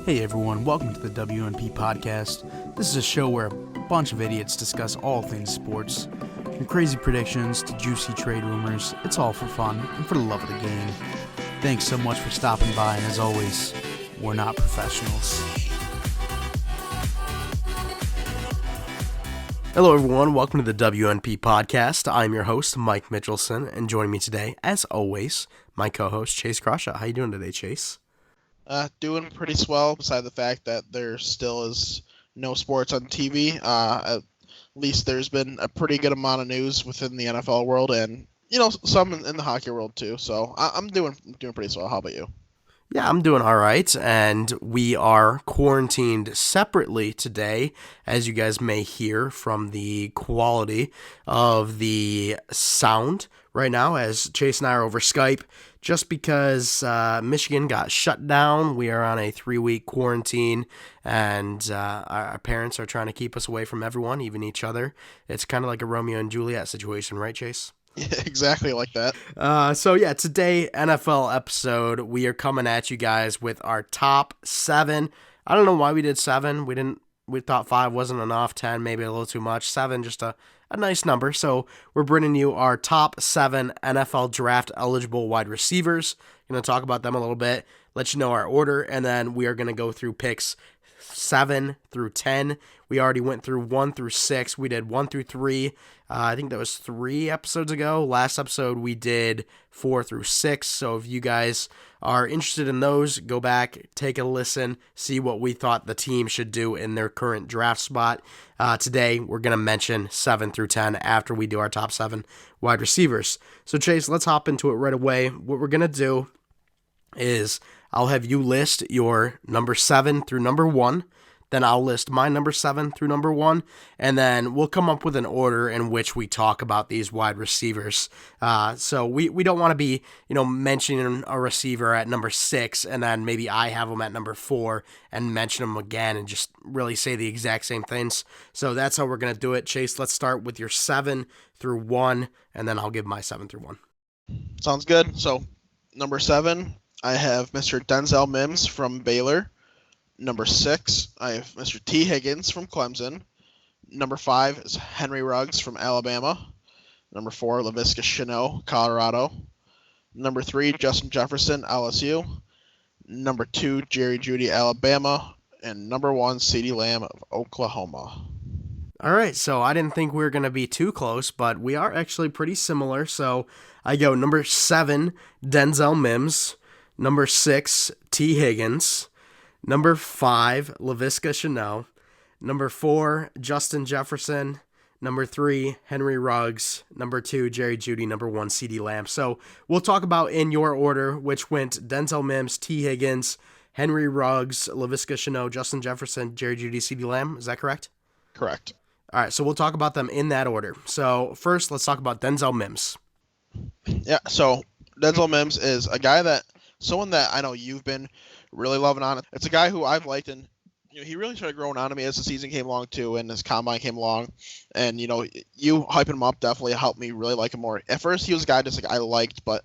Hey everyone, welcome to the WNP podcast. This is a show where a bunch of idiots discuss all things sports. From crazy predictions to juicy trade rumors, it's all for fun and for the love of the game. Thanks so much for stopping by, and as always, we're not professionals. Hello everyone, welcome to the WNP podcast. I'm your host, Mike Mitchelson, and joining me today, as always, my co-host, Chase Crusha. How you doing today, Chase? Doing pretty swell, beside the fact that there still is no sports on TV. At least there's been a pretty good amount of news within the NFL world and, some in the hockey world too. So I'm doing pretty swell. How about you? Yeah, I'm doing all right, and we are quarantined separately today, as you guys may hear from the quality of the sound right now, as Chase and I are over Skype, just because Michigan got shut down. We are on a 3-week quarantine, and our parents are trying to keep us away from everyone, even each other. It's kind of like a Romeo and Juliet situation, right, Chase? Yeah, exactly like that. Today, NFL episode, we are coming at you guys with our top 7. I don't know why we did 7. We thought 5 wasn't enough, 10 maybe a little too much, 7 just a nice number. So we're bringing you our top 7 NFL draft eligible wide receivers. Going to talk about them a little bit, let you know our order, and then we are going to go through picks 7 through 10. We already went through 1 through 6. We did 1 through 3. I think that was 3 episodes ago. Last episode we did 4 through 6. So if you guys are interested in those, go back, take a listen, see what we thought the team should do in their current draft spot. Today we're going to mention 7 through 10 after we do our top 7 wide receivers. So Chase, let's hop into it right away. What we're going to do is I'll have you list your number 7 through number 1. Then I'll list my number 7 through number 1, and then we'll come up with an order in which we talk about these wide receivers. So we don't want to be, mentioning a receiver at number 6, and then maybe I have them at number 4 and mention them again and just really say the exact same things. So that's how we're going to do it. Chase, let's start with your 7 through 1, and then I'll give my 7 through 1. Sounds good. So number 7, I have Mr. Denzel Mims from Baylor. Number 6, I have Mr. T. Higgins from Clemson. Number 5 is Henry Ruggs from Alabama. Number 4, Laviska Shenault, Colorado. Number 3, Justin Jefferson, LSU. Number 2, Jerry Jeudy, Alabama. And number 1, CeeDee Lamb of Oklahoma. All right, so I didn't think we were going to be too close, but we are actually pretty similar. So I go number 7, Denzel Mims. Number 6, T. Higgins. Number 5, Laviska Shenault. Number 4, Justin Jefferson. Number 3, Henry Ruggs. Number 2, Jerry Jeudy. Number 1, CeeDee Lamb. So we'll talk about in your order, which went Denzel Mims, T. Higgins, Henry Ruggs, Laviska Shenault, Justin Jefferson, Jerry Jeudy, CeeDee Lamb. Is that correct? Correct. All right, so we'll talk about them in that order. So first, let's talk about Denzel Mims. Yeah, so Denzel Mims is someone that I know you've been really loving on. It's a guy who I've liked, and he really started growing on to me as the season came along too, and his combine came along, and you hyping him up definitely helped me really like him more. At first, he was a guy just like I liked, but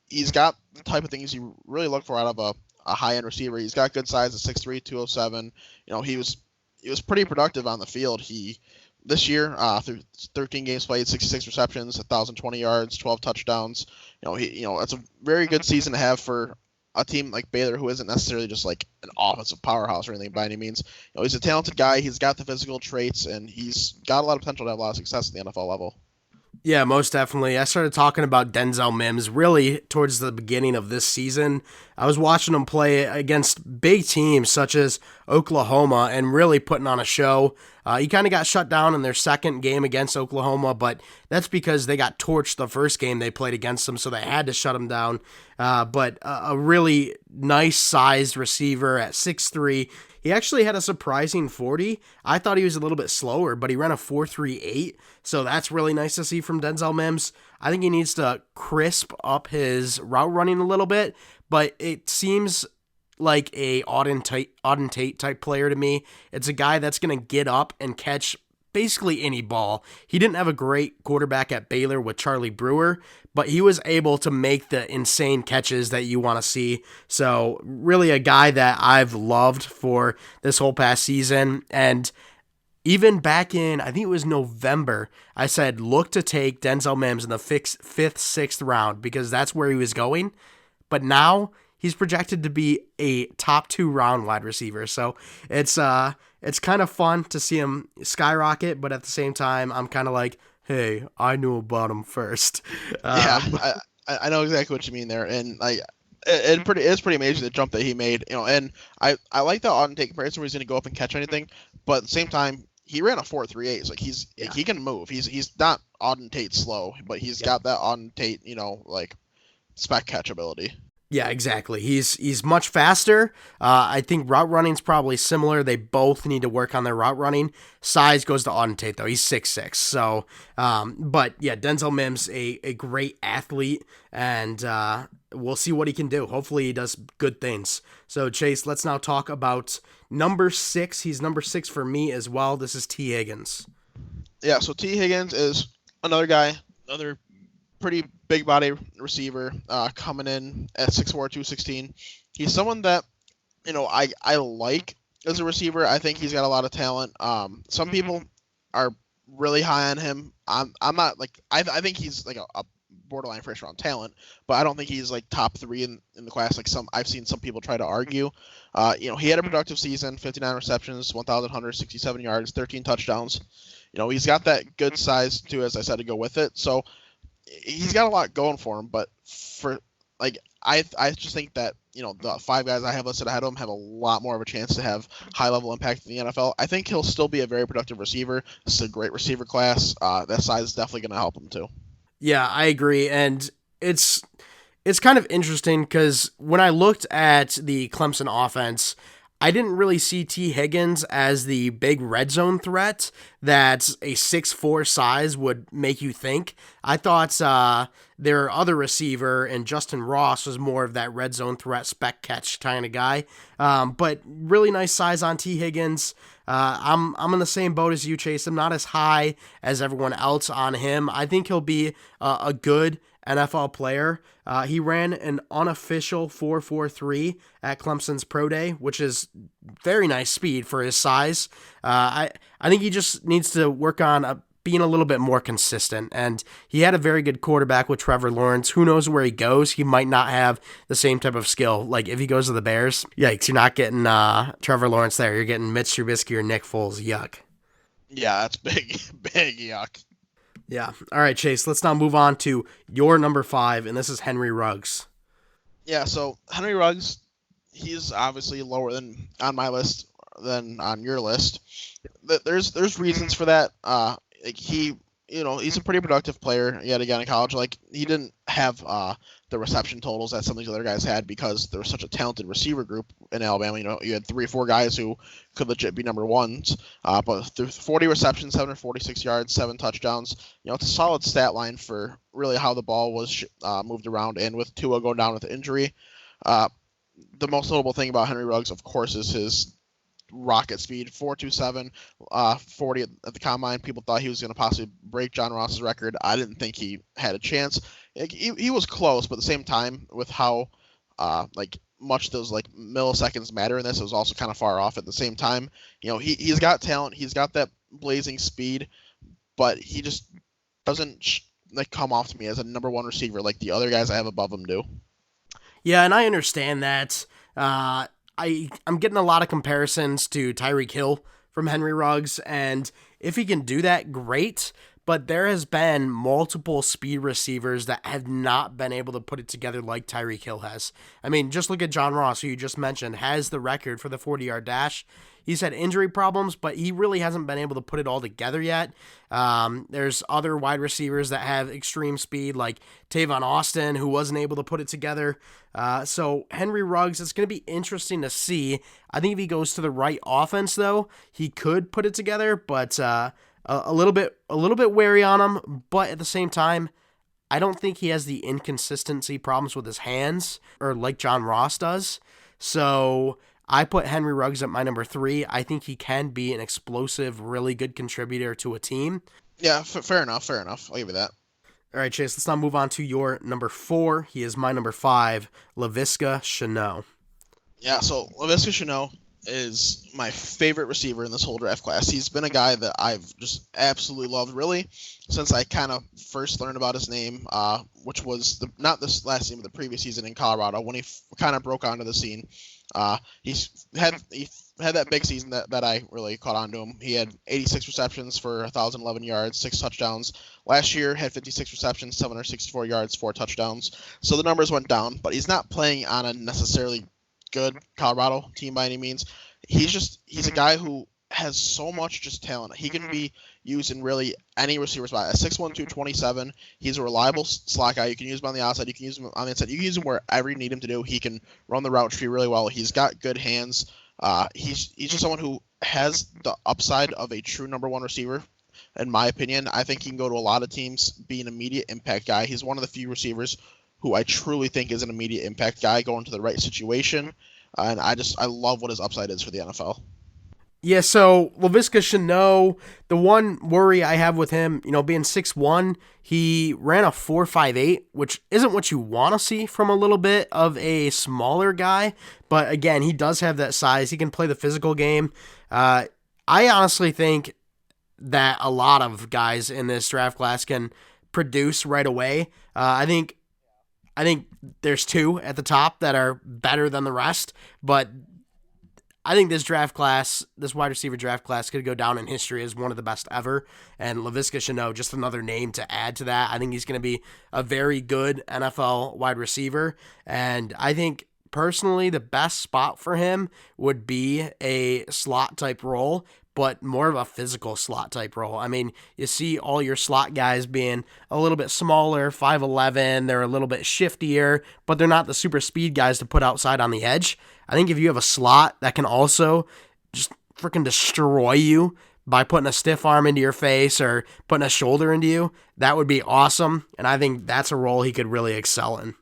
he's got the type of things you really look for out of a high end receiver. He's got good size at 6'3", 207. He was pretty productive on the field. This year, through 13 games played, 66 receptions, 1,020 yards, 12 touchdowns. That's a very good season to have for a team like Baylor, who isn't necessarily just like an offensive powerhouse or anything by any means. He's a talented guy. He's got the physical traits, and he's got a lot of potential to have a lot of success at the NFL level. Yeah, most definitely. I started talking about Denzel Mims really towards the beginning of this season. I was watching him play against big teams such as Oklahoma and really putting on a show. He kind of got shut down in their second game against Oklahoma, but that's because they got torched the first game they played against them, so they had to shut him down. But a really nice-sized receiver at 6'3". He actually had a surprising 40. I thought he was a little bit slower, but he ran a 4.38, so that's really nice to see from Denzel Mims. I think he needs to crisp up his route running a little bit, but it seems like a Auden Tate type player to me. It's a guy that's going to get up and catch basically any ball. He didn't have a great quarterback at Baylor with Charlie Brewer, but he was able to make the insane catches that you want to see. So really a guy that I've loved for this whole past season. And even back in, I think it was November, I said, look to take Denzel Mims in the fifth, sixth round because that's where he was going. But now he's projected to be a top 2 round wide receiver. So it's kind of fun to see him skyrocket, but at the same time, I'm kind of like, hey, I knew about him first. Yeah, I know exactly what you mean there, and it's pretty amazing the jump that he made, And I like that Auden Tate comparison where he's going to go up and catch anything, but at the same time, he ran a 4.38. Like he can move. He's not Auden Tate slow, but he's got that Auden Tate, spec catch ability. Yeah, exactly. He's much faster. I think route running's probably similar. They both need to work on their route running. Size goes to Auden Tate, though. He's 6'6". So, but yeah, Denzel Mims, a great athlete, and we'll see what he can do. Hopefully he does good things. So, Chase, let's now talk about number 6. He's number 6 for me as well. This is T. Higgins. Yeah, so T. Higgins is another guy, another pretty big body receiver, coming in at 6'4", 216. He's someone that, I like as a receiver. I think he's got a lot of talent. Some people are really high on him. I'm not like, I think he's like a borderline first round talent, but I don't think he's like top 3 in the class. Like I've seen some people try to argue. He had a productive season, 59 receptions, 1,167 yards, 13 touchdowns. He's got that good size too, as I said, to go with it. So he's got a lot going for him, but I just think that the 5 guys I have listed ahead of him have a lot more of a chance to have high level impact in the NFL. I think he'll still be a very productive receiver. This is a great receiver class. That size is definitely going to help him too. Yeah, I agree, and it's kind of interesting because when I looked at the Clemson offense, I didn't really see T. Higgins as the big red zone threat that a 6'4" size would make you think. I thought their other receiver and Justin Ross was more of that red zone threat spec catch kind of guy. But really nice size on T. Higgins. I'm in the same boat as you, Chase. I'm not as high as everyone else on him. I think he'll be a good NFL player. He ran an unofficial 4.43 at Clemson's Pro Day, which is very nice speed for his size. I think he just needs to work on being a little bit more consistent, and he had a very good quarterback with Trevor Lawrence. Who knows where he goes? He might not have the same type of skill. Like if he goes to the Bears, yikes, you're not getting Trevor Lawrence there. You're getting Mitch Trubisky or Nick Foles. Yuck. Yeah, that's big, big yuck. Yeah. All right, Chase, let's now move on to your number 5, and this is Henry Ruggs. Yeah, so Henry Ruggs, he's obviously lower than on my list than on your list. There's reasons for that. He's a pretty productive player yet again in college. Like he didn't have the reception totals that some of these other guys had because there was such a talented receiver group in Alabama. You had 3 or 4 guys who could legit be number ones. But through 40 receptions, 746 yards, 7 touchdowns. It's a solid stat line for really how the ball was moved around. And with Tua going down with injury, the most notable thing about Henry Ruggs, of course, is his rocket speed, 4.27, 40 at the combine. People thought he was going to possibly break John Ross's record. I didn't think he had a chance. He was close, but at the same time, with how much those milliseconds matter in this, it was also kind of far off at the same time. He's got talent. He's got that blazing speed, but he just doesn't come off to me as a number 1 receiver like the other guys I have above him do. Yeah, and I understand that. I'm getting a lot of comparisons to Tyreek Hill from Henry Ruggs, and if he can do that, great. But there has been multiple speed receivers that have not been able to put it together like Tyreek Hill has. I mean, just look at John Ross, who you just mentioned, has the record for the 40-yard dash. He's had injury problems, but he really hasn't been able to put it all together yet. There's other wide receivers that have extreme speed, like Tavon Austin, who wasn't able to put it together. So Henry Ruggs, it's going to be interesting to see. I think if he goes to the right offense, though, he could put it together, but a little bit wary on him. But at the same time, I don't think he has the inconsistency problems with his hands, or like John Ross does. So I put Henry Ruggs at my number 3. I think he can be an explosive, really good contributor to a team. Yeah, fair enough. Fair enough. I'll give you that. All right, Chase, let's now move on to your number 4. He is my number 5, Laviska Shenault. Yeah, so Laviska Shenault is my favorite receiver in this whole draft class. He's been a guy that I've just absolutely loved, really, since I kind of first learned about his name, which was not this last season, but the previous season in Colorado when he kind of broke onto the scene. He had that big season that I really caught on to him. He had 86 receptions for 1,011 yards, 6 touchdowns. Last year, had 56 receptions, 764 yards, 4 touchdowns. So the numbers went down, but he's not playing on a necessarily good Colorado team by any means. He's a guy who has so much just talent. He can be used in really any receiver spot. At 6'1", 227, he's a reliable slot guy. You can use him on the outside. You can use him on the inside. You can use him wherever you need him to do. He can run the route tree really well. He's got good hands. He's just someone who has the upside of a true number 1 receiver. In my opinion, I think he can go to a lot of teams, be an immediate impact guy. He's one of the few receivers who I truly think is an immediate impact guy going to the right situation. And I love what his upside is for the NFL. Yeah, so Laviska Shenault, the one worry I have with him, being 6'1", he ran a 4.58, which isn't what you want to see from a little bit of a smaller guy. But again, he does have that size. He can play the physical game. I honestly think that a lot of guys in this draft class can produce right away. I think there's 2 at the top that are better than the rest, but I think this wide receiver draft class could go down in history as one of the best ever. And Laviska Shenault, just another name to add to that. I think he's going to be a very good NFL wide receiver. And I think personally the best spot for him would be a slot type role, but more of a physical slot type role. I mean, you see all your slot guys being a little bit smaller, 5'11", they're a little bit shiftier, but they're not the super speed guys to put outside on the edge. I think if you have a slot that can also just freaking destroy you by putting a stiff arm into your face or putting a shoulder into you, that would be awesome, and I think that's a role he could really excel in.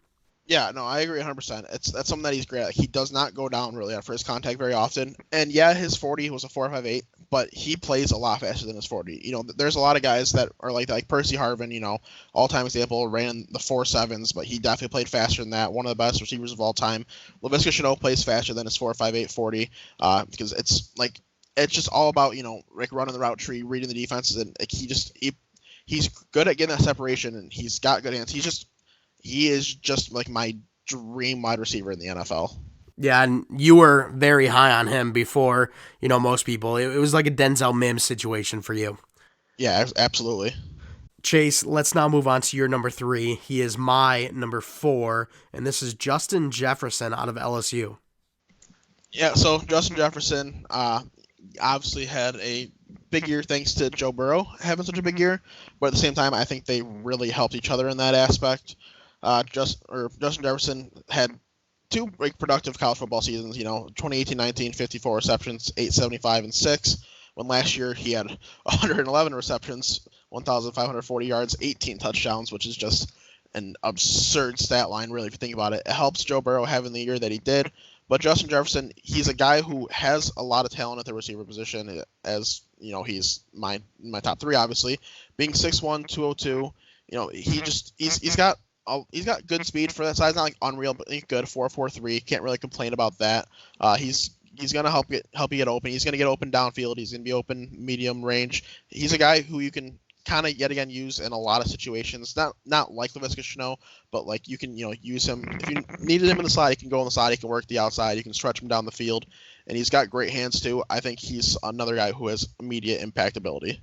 Yeah, no, I agree 100%. That's something that he's great at. He does not go down really on first contact very often. And yeah, his 40 was a 4.58, but he plays a lot faster than his 40. There's a lot of guys that are like that, like Percy Harvin, all-time example, ran the 4.7s, but he definitely played faster than that. One of the best receivers of all time. Laviska Shenault plays faster than his 4.58 40 because it's just all about, like running the route tree, reading the defenses, and like he's good at getting that separation, and he's got good hands. He is just like my dream wide receiver in the NFL. Yeah, and you were very high on him before, most people. It was like a Denzel Mims situation for you. Yeah, absolutely. Chase, let's now move on to your number 3. He is my number 4, and this is Justin Jefferson out of LSU. Yeah, so Justin Jefferson obviously had a big year thanks to Joe Burrow having such a big year, but at the same time, I think they really helped each other in that aspect. Justin Jefferson had 2 productive college football seasons, 2018-19, 54 receptions, 875 and 6. When last year he had 111 receptions, 1,540 yards, 18 touchdowns, which is just an absurd stat line, really, if you think about it. It helps Joe Burrow having the year that he did. But Justin Jefferson, he's a guy who has a lot of talent at the receiver position, as he's my top 3, obviously. Being 6'1", 202, he's got good speed for that size. Not like unreal, but good. 4.43. Can't really complain about that. He's gonna help you get open. He's gonna get open downfield. He's gonna be open medium range. He's a guy who you can kind of yet again use in a lot of situations. Not like Laviska Shenault, but like you can use him if you needed him in the slide. He can go on the side. He can work the outside. You can stretch him down the field, and he's got great hands too. I think he's another guy who has immediate impact ability.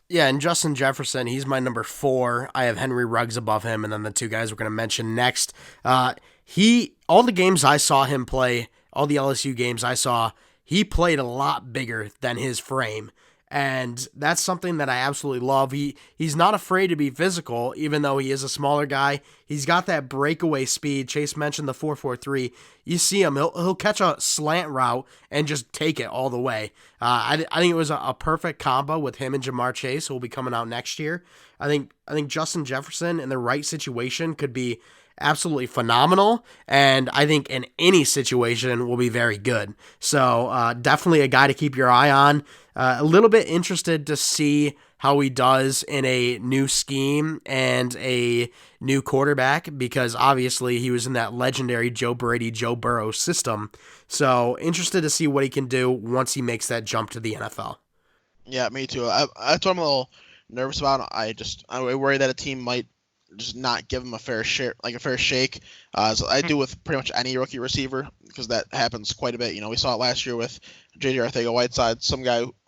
Yeah, and Justin Jefferson, he's my number 4. I have Henry Ruggs above him, and then the 2 guys we're going to mention next. All the games I saw him play, all the LSU games I saw, he played a lot bigger than his frame. And that's something that I absolutely love. He's not afraid to be physical, even though he is a smaller guy. He's got that breakaway speed. Chase mentioned the 4.43. You see him, he'll catch a slant route and just take it all the way. I think it was a perfect combo with him and Jamar Chase, who will be coming out next year. I think Justin Jefferson in the right situation could be absolutely phenomenal, and I think in any situation will be very good. So definitely a guy to keep your eye on. A little bit interested to see how he does in a new scheme and a new quarterback, because obviously he was in that legendary Joe Brady, Joe Burrow system. So interested to see what he can do once he makes that jump to the NFL. Yeah, me too. That's what I'm a little nervous about. I worry that a team might just not give him a fair share, like a fair shake. So I do with pretty much any rookie receiver, because that happens quite a bit. We saw it last year with J.J. Arcega-Whiteside.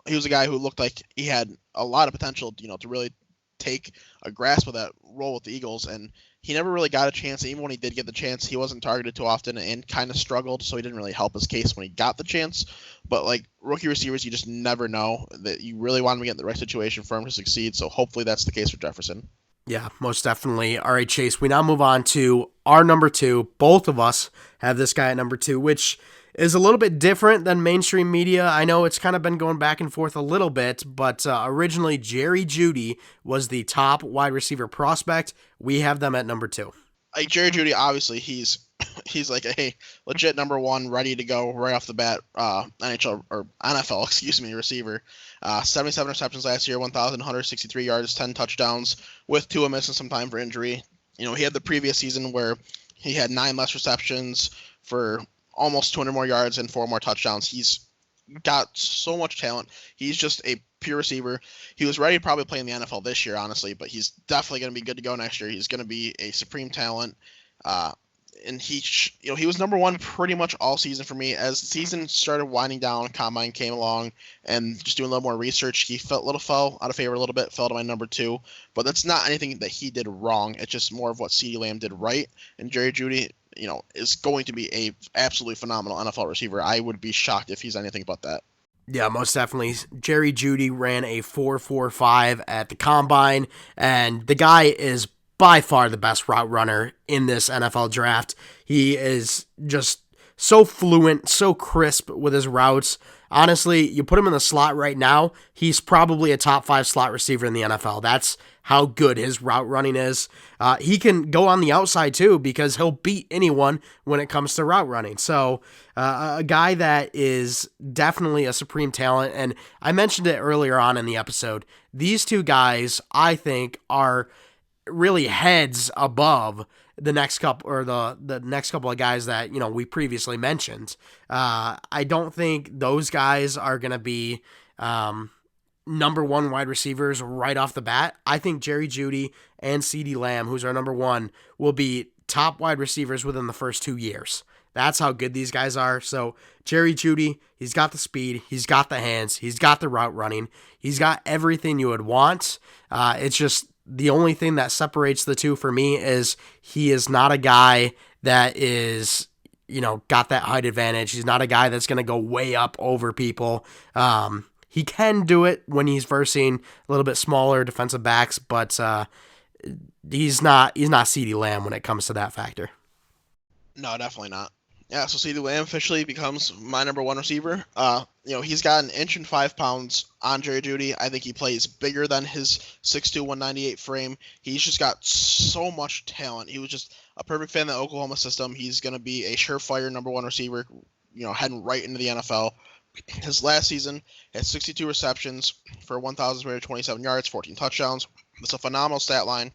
He was a guy who looked like he had a lot of potential, to really take a grasp of that role with the Eagles, and he never really got a chance. Even when he did get the chance, he wasn't targeted too often and kind of struggled, so he didn't really help his case when he got the chance. But like rookie receivers, you just never know. That you really want him to get in the right situation for him to succeed, so hopefully that's the case for Jefferson. Yeah, most definitely. All right, Chase, we now move on to our number 2. Both of us have this guy at number 2, which is a little bit different than mainstream media. I know it's kind of been going back and forth a little bit, but originally Jerry Jeudy was the top wide receiver prospect. We have them at number 2. Like Jerry Jeudy, obviously he's like a legit number 1, ready to go right off the bat. NHL or NFL, receiver. 77 receptions last year, 1,163 yards, 10 touchdowns, with Tua missing some time for injury. He had the previous season where he had 9 less receptions for almost 200 more yards and 4 more touchdowns. He's got so much talent. He's just a pure receiver. He was ready to probably play in the NFL this year, honestly, but he's definitely going to be good to go next year. He's going to be a supreme talent. And he was number 1 pretty much all season for me. As the season started winding down, Combine came along, and just doing a little more research, he fell out of favor a little bit, fell to my number 2. But that's not anything that he did wrong. It's just more of what CeeDee Lamb did right. And Jerry Jeudy, is going to be a absolutely phenomenal NFL receiver. I would be shocked if he's anything but that. Yeah, most definitely. Jerry Jeudy ran a 4.45 at the Combine, and the guy is by far the best route runner in this NFL draft. He is just so fluent, so crisp with his routes. Honestly, you put him in the slot right now, he's probably a top 5 slot receiver in the NFL. That's how good his route running is. He can go on the outside too, because he'll beat anyone when it comes to route running. So a guy that is definitely a supreme talent. And I mentioned it earlier on in the episode. These two guys, I think, are really heads above the next couple, or the next couple of guys that we previously mentioned. I don't think those guys are going to be number 1 wide receivers right off the bat. I think Jerry Jeudy and CeeDee Lamb, who's our number 1, will be top wide receivers within the first 2 years. That's how good these guys are. So Jerry Jeudy, he's got the speed, he's got the hands, he's got the route running, he's got everything you would want. It's just the only thing that separates the two for me is he is not a guy that is, got that height advantage. He's not a guy that's going to go way up over people. He can do it when he's versing a little bit smaller defensive backs, but he's not CeeDee Lamb when it comes to that factor. No, definitely not. Yeah, so CeeDee Lamb officially becomes my number 1 receiver. He's got 1 inch and 5 pounds on Jerry Jeudy. I think he plays bigger than his 6'2", 198 frame. He's just got so much talent. He was just a perfect fit in the Oklahoma system. He's going to be a surefire number 1 receiver, heading right into the NFL. His last season had 62 receptions for 1,327 yards, 14 touchdowns. It's a phenomenal stat line.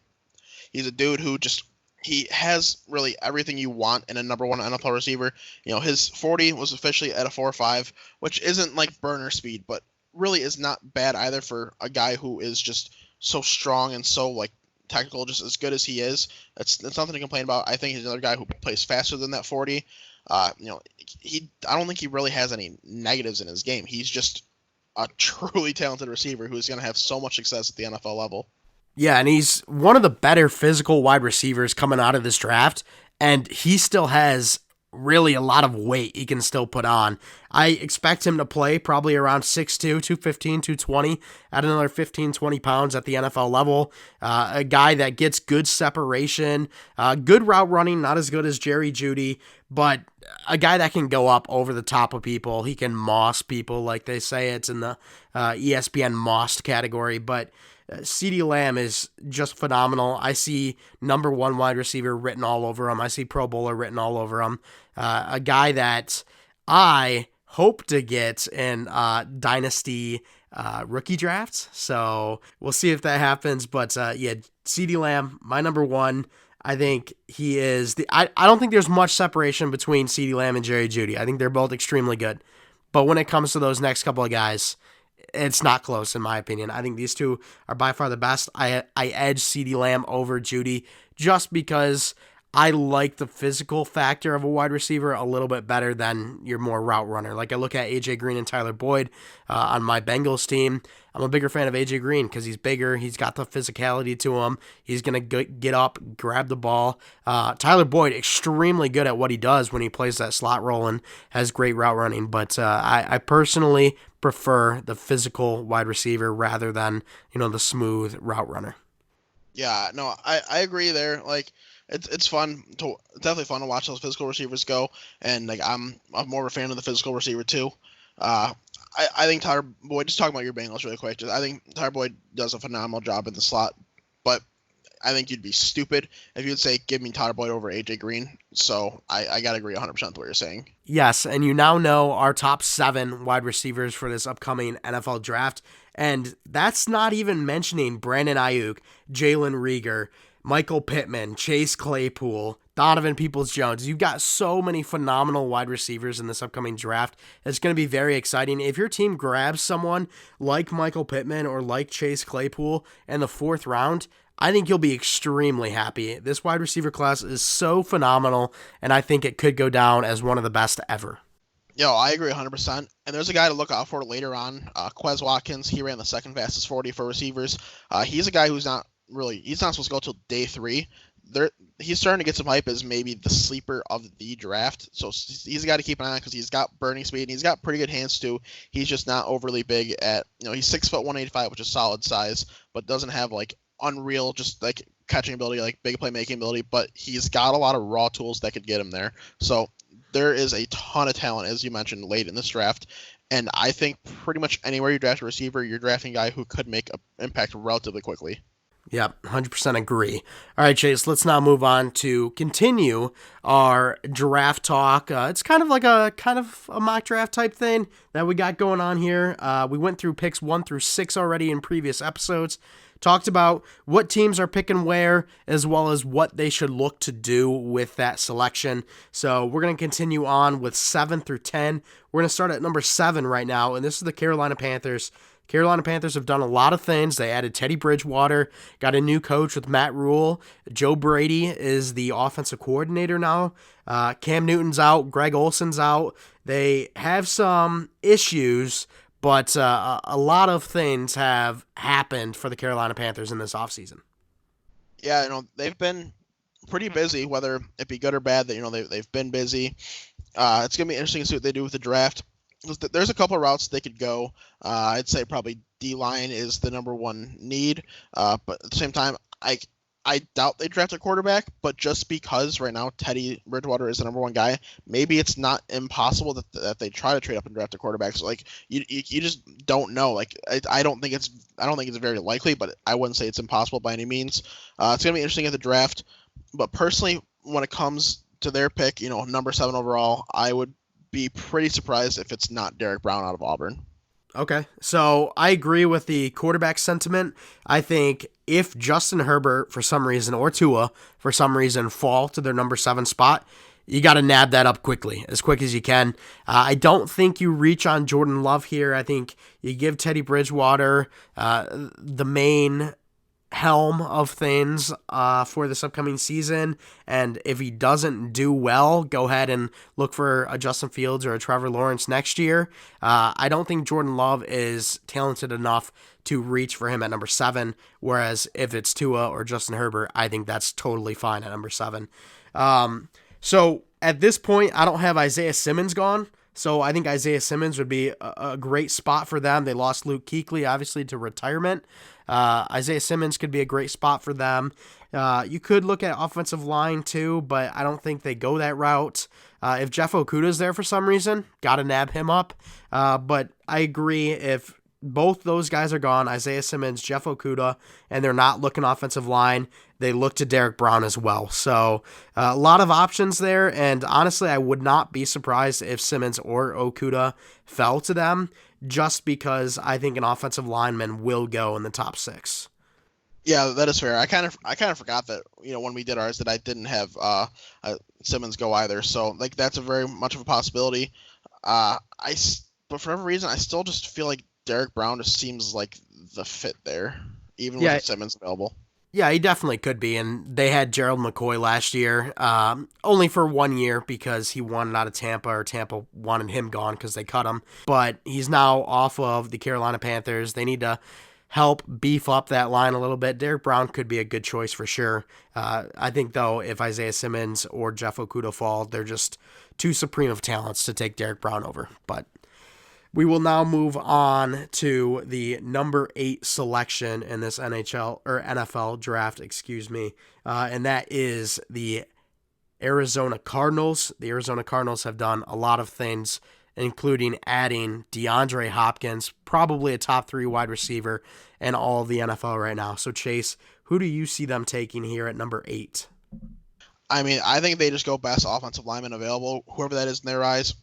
He's a dude who he has really everything you want in a number 1 NFL receiver. His 40 was officially at a 4.5, which isn't like burner speed, but really is not bad either for a guy who is just so strong and so like technical, just as good as he is. That's nothing to complain about. I think he's another guy who plays faster than that 40. I don't think he really has any negatives in his game. He's just a truly talented receiver who's going to have so much success at the NFL level. Yeah, and he's one of the better physical wide receivers coming out of this draft, and he still has really a lot of weight he can still put on. I expect him to play probably around 6'2", 215, 220, at another 15, 20 pounds at the NFL level. A guy that gets good separation, good route running, not as good as Jerry Jeudy, but a guy that can go up over the top of people. He can moss people, like they say. It's in the ESPN mossed category, but CeeDee Lamb is just phenomenal. I see number one wide receiver written all over him. I see Pro Bowler written all over him. A guy that I hope to get in Dynasty rookie drafts. So we'll see if that happens. But yeah, CeeDee Lamb, my number one. I think he is I don't think there's much separation between CeeDee Lamb and Jerry Jeudy. I think they're both extremely good. But when it comes to those next couple of guys, it's not close in my opinion. I think these two are by far the best. I edge CeeDee Lamb over Jeudy just because I like the physical factor of a wide receiver a little bit better than your more route runner. Like I look at AJ Green and Tyler Boyd on my Bengals team. I'm a bigger fan of AJ Green because he's bigger. He's got the physicality to him. He's going to get up, grab the ball. Tyler Boyd, extremely good at what he does when he plays that slot role and has great route running. But I personally prefer the physical wide receiver rather than, the smooth route runner. Yeah, no, I agree there. Like, it's fun to definitely fun to watch those physical receivers go, and like I'm more of a fan of the physical receiver too. I think Tyler Boyd, just talking about your Bengals really quick, I think Tyler Boyd does a phenomenal job in the slot, but I think you'd be stupid if you'd say give me Tyler Boyd over AJ Green. So I gotta agree 100% with what you're saying. Yes, and you now know our top 7 wide receivers for this upcoming NFL draft, and that's not even mentioning Brandon Ayuk, Jalen Reagor, Michael Pittman, Chase Claypool, Donovan Peoples-Jones. You've got so many phenomenal wide receivers in this upcoming draft. It's going to be very exciting. If your team grabs someone like Michael Pittman or like Chase Claypool in the 4th round, I think you'll be extremely happy. This wide receiver class is so phenomenal, and I think it could go down as one of the best ever. Yo, I agree 100%. And there's a guy to look out for later on, Quez Watkins. He ran the second fastest 40 for receivers. He's a guy who's he's not supposed to go till day 3. He's starting to get some hype as maybe the sleeper of the draft. So he's a guy to keep an eye on because he's got burning speed and he's got pretty good hands too. He's just not overly big at, he's 6 foot 185, which is solid size, but doesn't have like unreal just like catching ability, like big playmaking ability, but he's got a lot of raw tools that could get him there. So there is a ton of talent, as you mentioned, late in this draft. And I think pretty much anywhere you draft a receiver, you're drafting a guy who could make an impact relatively quickly. Yep, 100% agree. All right, Chase, let's now move on to continue our draft talk. It's kind of like a mock draft type thing that we got going on here. We went through picks 1 through 6 already in previous episodes. Talked about what teams are picking where, as well as what they should look to do with that selection. So we're going to continue on with 7 through 10. We're going to start at number 7 right now, and this is the Carolina Panthers. Carolina Panthers have done a lot of things. They added Teddy Bridgewater, got a new coach with Matt Rule. Joe Brady is the offensive coordinator now. Cam Newton's out. Greg Olson's out. They have some issues, but a lot of things have happened for the Carolina Panthers in this offseason. Yeah, they've been pretty busy, whether it be good or bad. That they've been busy. It's gonna be interesting to see what they do with the draft. There's a couple of routes they could go. I'd say probably D-line is the number one need, but at the same time, I doubt they draft a quarterback. But just because right now Teddy Bridgewater is the number one guy, maybe it's not impossible that they try to trade up and draft a quarterback. So like you just don't know. Like I don't think it's very likely, but I wouldn't say it's impossible by any means. It's gonna be interesting at the draft. But personally, when it comes to their pick, number 7 overall, I would be pretty surprised if it's not Derek Brown out of Auburn. Okay, so I agree with the quarterback sentiment. I think if Justin Herbert, for some reason, or Tua, for some reason, fall to their number 7 spot, you got to nab that up quickly, as quick as you can. I don't think you reach on Jordan Love here. I think you give Teddy Bridgewater the main helm of things for this upcoming season, and if he doesn't do well, go ahead and look for a Justin Fields or a Trevor Lawrence next year. I don't think Jordan Love is talented enough to reach for him at number 7, whereas if it's Tua or Justin Herbert, I think that's totally fine at number 7. So at this point, I don't have Isaiah Simmons gone. So I think Isaiah Simmons would be a great spot for them. They lost Luke Kuechly, obviously, to retirement. Isaiah Simmons could be a great spot for them. You could look at offensive line too, but I don't think they go that route. If Jeff Okuda's there for some reason, got to nab him up. But I agree, if both those guys are gone, Isaiah Simmons, Jeff Okuda, and they're not looking offensive line, they look to Derek Brown as well. So a lot of options there, and honestly, I would not be surprised if Simmons or Okuda fell to them, just because I think an offensive lineman will go in the top 6. Yeah, that is fair. I kind of forgot that, when we did ours, that I didn't have Simmons go either. So like that's a very much of a possibility. But for whatever reason, I still just feel like Derek Brown just seems like the fit there, even with Simmons available. Yeah, he definitely could be. And they had Gerald McCoy last year, only for 1 year because he wanted out of Tampa, or Tampa wanted him gone because they cut him. But he's now off of the Carolina Panthers. They need to help beef up that line a little bit. Derek Brown could be a good choice for sure. I think, though, if Isaiah Simmons or Jeff Okuda fall, they're just too supreme of talents to take Derek Brown over. But we will now move on to the number 8 selection in this NFL draft, and that is the Arizona Cardinals. The Arizona Cardinals have done a lot of things, including adding DeAndre Hopkins, probably a top 3 wide receiver in all of the NFL right now. So Chase, who do you see them taking here at number 8? I mean, I think they just go best offensive lineman available, whoever that is in their eyes.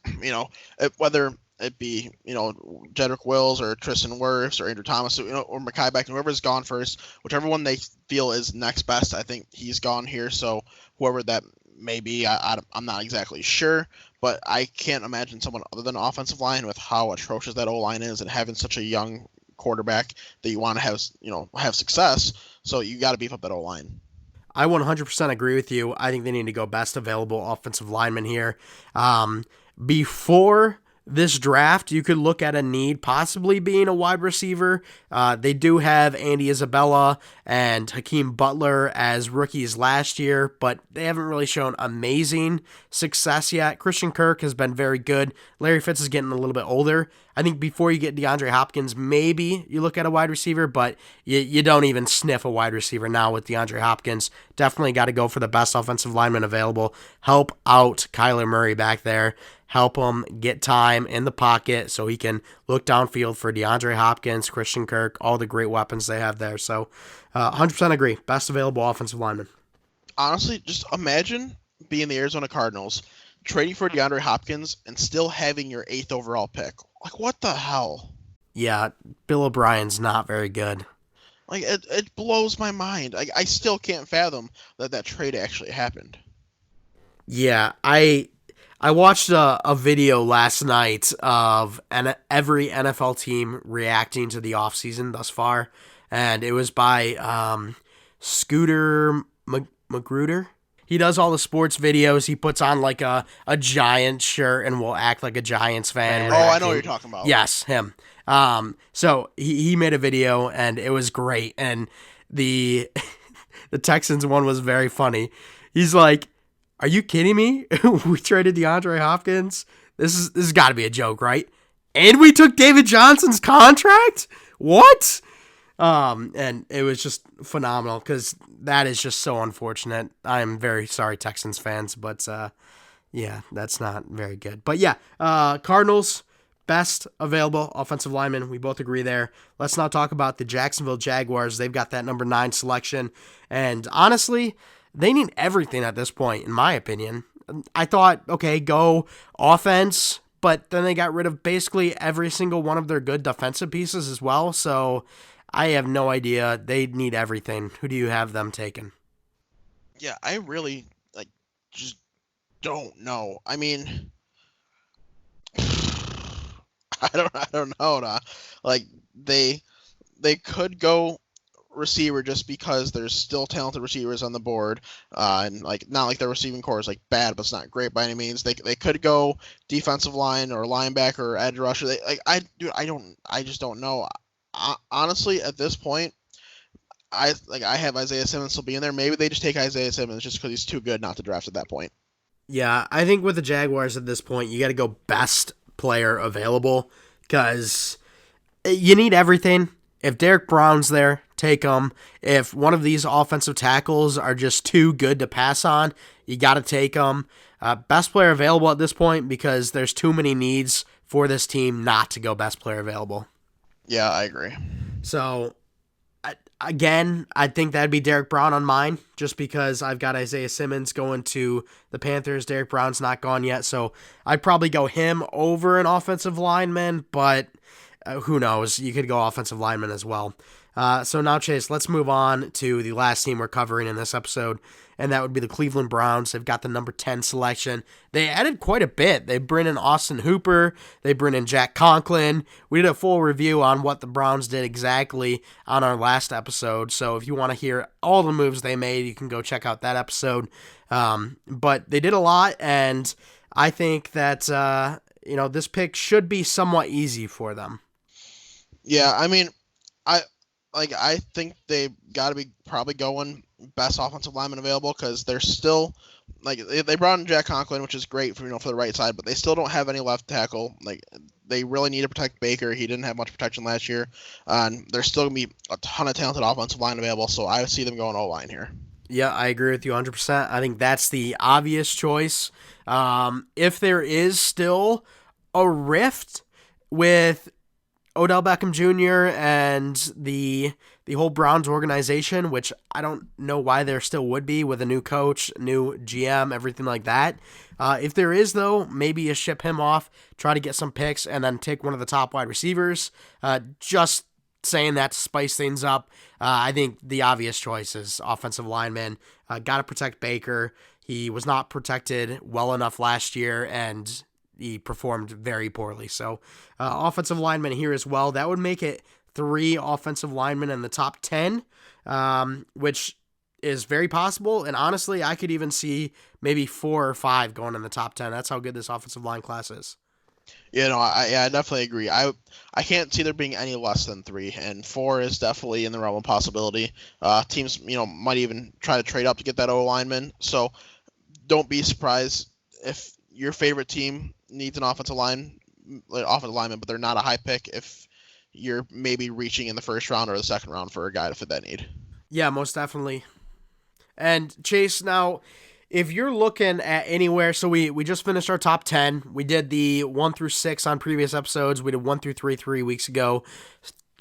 Whether it be, Jedrick Wills or Tristan Wirfs or Andrew Thomas, or Mekhi Becton, whoever's gone first, whichever one they feel is next best, I think he's gone here. So whoever that may be, I'm not exactly sure, but I can't imagine someone other than offensive line with how atrocious that O-line is and having such a young quarterback that you want to have success. So you got to beef up that O-line. I 100% agree with you. I think they need to go best available offensive lineman here. Before this draft, you could look at a need possibly being a wide receiver. They do have Andy Isabella and Hakeem Butler as rookies last year, but they haven't really shown amazing success yet. Christian Kirk has been very good. Larry Fitz is getting a little bit older. I think before you get DeAndre Hopkins, maybe you look at a wide receiver, but you don't even sniff a wide receiver now with DeAndre Hopkins. Definitely got to go for the best offensive lineman available. Help out Kyler Murray back there. Help him get time in the pocket so he can look downfield for DeAndre Hopkins, Christian Kirk, all the great weapons they have there. So 100% agree. Best available offensive lineman. Honestly, just imagine being the Arizona Cardinals, trading for DeAndre Hopkins, and still having your 8th overall pick. Like, what the hell? Yeah, Bill O'Brien's not very good. Like, it blows my mind. I still can't fathom that trade actually happened. Yeah, I watched a video last night of every NFL team reacting to the offseason thus far, and it was by Scooter Magruder. He does all the sports videos. He puts on like a Giants shirt and will act like a Giants fan. Oh, I know what you're talking about. Yes, him. So he made a video and it was great. And the Texans one was very funny. He's like, "Are you kidding me? We traded DeAndre Hopkins. This has got to be a joke, right? And we took David Johnson's contract? What?" And it was just phenomenal because that is just so unfortunate. I'm very sorry, Texans fans, but yeah, that's not very good. But yeah, Cardinals, best available offensive lineman. We both agree there. Let's now talk about the Jacksonville Jaguars. They've got that number 9 selection, and honestly, they need everything at this point, in my opinion. I thought, okay, go offense, but then they got rid of basically every single one of their good defensive pieces as well, so I have no idea. They need everything. Who do you have them taking? Yeah, I really just don't know. I mean, I don't know. Like they could go receiver just because there's still talented receivers on the board, and like not like their receiving core is like bad, but it's not great by any means. They could go defensive line or linebacker or edge rusher. I just don't know. Honestly, at this point, I have Isaiah Simmons still being there. Maybe they just take Isaiah Simmons just because he's too good not to draft at that point. Yeah, I think with the Jaguars at this point, you got to go best player available because you need everything. If Derek Brown's there, take him. If one of these offensive tackles are just too good to pass on, you got to take them. Best player available at this point because there's too many needs for this team not to go best player available. Yeah, I agree. So, again, I think that'd be Derek Brown on mine just because I've got Isaiah Simmons going to the Panthers. Derek Brown's not gone yet, so I'd probably go him over an offensive lineman, but who knows? You could go offensive lineman as well. So now, Chase, let's move on to the last team we're covering in this episode, and that would be the Cleveland Browns. They've got the number 10 selection. They added quite a bit. They bring in Austin Hooper. They bring in Jack Conklin. We did a full review on what the Browns did exactly on our last episode, so if you want to hear all the moves they made, you can go check out that episode. But they did a lot, and I think that this pick should be somewhat easy for them. Yeah, I mean, I think they got to be probably going best offensive lineman available because they're still they brought in Jack Conklin, which is great for the right side, but they still don't have any left tackle. Like they really need to protect Baker. He didn't have much protection last year, and there's still gonna be a ton of talented offensive line available. So I see them going O-line here. Yeah, I agree with you 100%. I think that's the obvious choice. If there is still a rift with Odell Beckham Jr. and the whole Browns organization, which I don't know why there still would be with a new coach, new GM, everything like that. If there is, though, maybe you ship him off, try to get some picks, and then take one of the top wide receivers. Just saying that to spice things up. I think the obvious choice is offensive lineman. Got to protect Baker. He was not protected well enough last year, and he performed very poorly. So offensive lineman here as well. That would make it 3 offensive linemen in the top 10, which is very possible. And honestly, I could even see maybe 4 or 5 going in the top 10. That's how good this offensive line class is. Yeah, no, I definitely agree. I can't see there being any less than 3, and 4 is definitely in the realm of possibility. Teams, might even try to trade up to get that O lineman. So don't be surprised if your favorite team needs an offensive lineman, but they're not a high pick if you're maybe reaching in the first round or the second round for a guy to fit that need. Yeah, most definitely. And Chase, now, if you're looking at anywhere, so we just finished our top 10. We did the 1 through 6 on previous episodes. We did 1 through 3 weeks ago,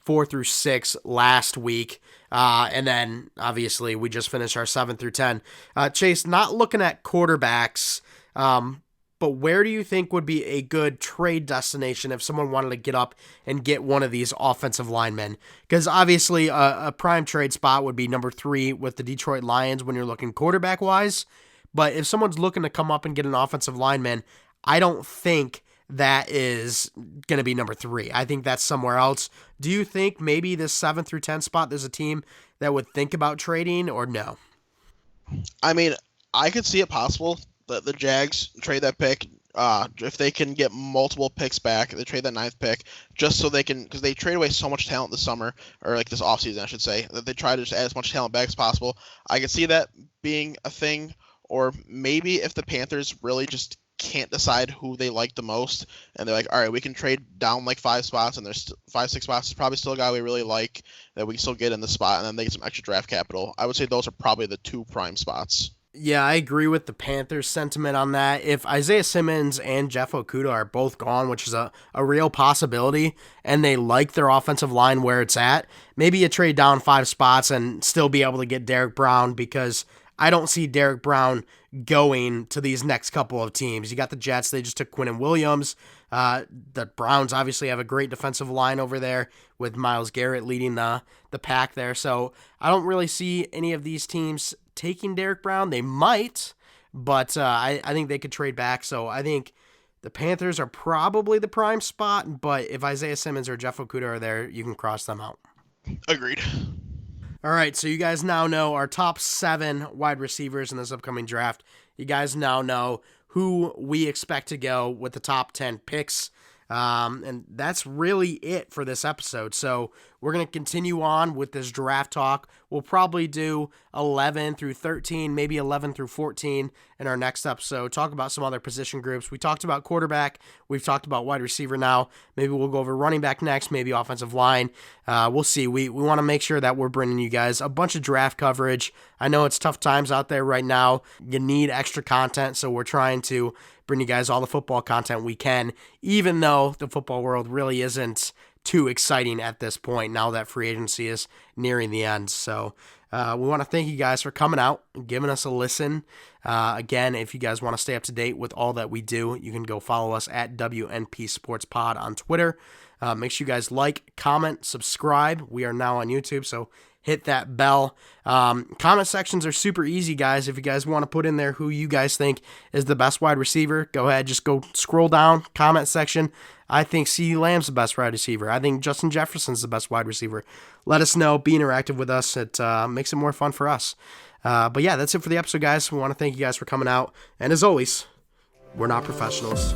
4 through 6 last week. And then, obviously, we just finished our 7 through 10. Chase, not looking at quarterbacks, but where do you think would be a good trade destination if someone wanted to get up and get one of these offensive linemen? Because obviously a prime trade spot would be number 3 with the Detroit Lions when you're looking quarterback-wise. But if someone's looking to come up and get an offensive lineman, I don't think that is going to be number 3. I think that's somewhere else. Do you think maybe this 7 through 10 spot there's a team that would think about trading, or no? I mean, I could see it possible that the Jags trade that pick. If they can get multiple picks back, they trade that 9th pick just so they can, because they trade away so much talent this summer, or like this offseason, I should say, that they try to just add as much talent back as possible. I could see that being a thing, or maybe if the Panthers really just can't decide who they like the most, and they're like, all right, we can trade down like 5 spots, and there's 5-6 spots. There's probably still a guy we really like that we can still get in the spot, and then they get some extra draft capital. I would say those are probably the 2 prime spots. Yeah, I agree with the Panthers' sentiment on that. If Isaiah Simmons and Jeff Okudah are both gone, which is a real possibility, and they like their offensive line where it's at, maybe you trade down 5 spots and still be able to get Derek Brown, because I don't see Derek Brown going to these next couple of teams. You got the Jets, they just took Quinnen Williams. The Browns obviously have a great defensive line over there with Myles Garrett leading the pack there. So I don't really see any of these teams taking Derek Brown. They might, but I think they could trade back. So I think the Panthers are probably the prime spot, but if Isaiah Simmons or Jeff Okudah are there, you can cross them out. Agreed. All right, so you guys now know our top 7 wide receivers in this upcoming draft. You guys now know who we expect to go with the top 10 picks. And that's really it for this episode. So we're we're going to continue on with this draft talk. We'll probably do 11 through 13, maybe 11 through 14 in our next episode. Talk about some other position groups. We talked about quarterback. We've talked about wide receiver now. Maybe we'll go over running back next, maybe offensive line. We'll see. We want to make sure that we're bringing you guys a bunch of draft coverage. I know it's tough times out there right now. You need extra content, so we're trying to bring you guys all the football content we can, even though the football world really isn't too exciting at this point now that free agency is nearing the end. So we want to thank you guys for coming out and giving us a listen. Again, if you guys want to stay up to date with all that we do, you can go follow us at WNP Sports Pod on Twitter. Make sure you guys like, comment, subscribe. We are now on YouTube, so hit that bell. Comment sections are super easy, guys. If you guys want to put in there who you guys think is the best wide receiver, go ahead, just go scroll down, comment section. I think CeeDee Lamb's the best wide receiver. I think Justin Jefferson's the best wide receiver. Let us know. Be interactive with us. It makes it more fun for us. But yeah, that's it for the episode, guys. We want to thank you guys for coming out. And as always, we're not professionals.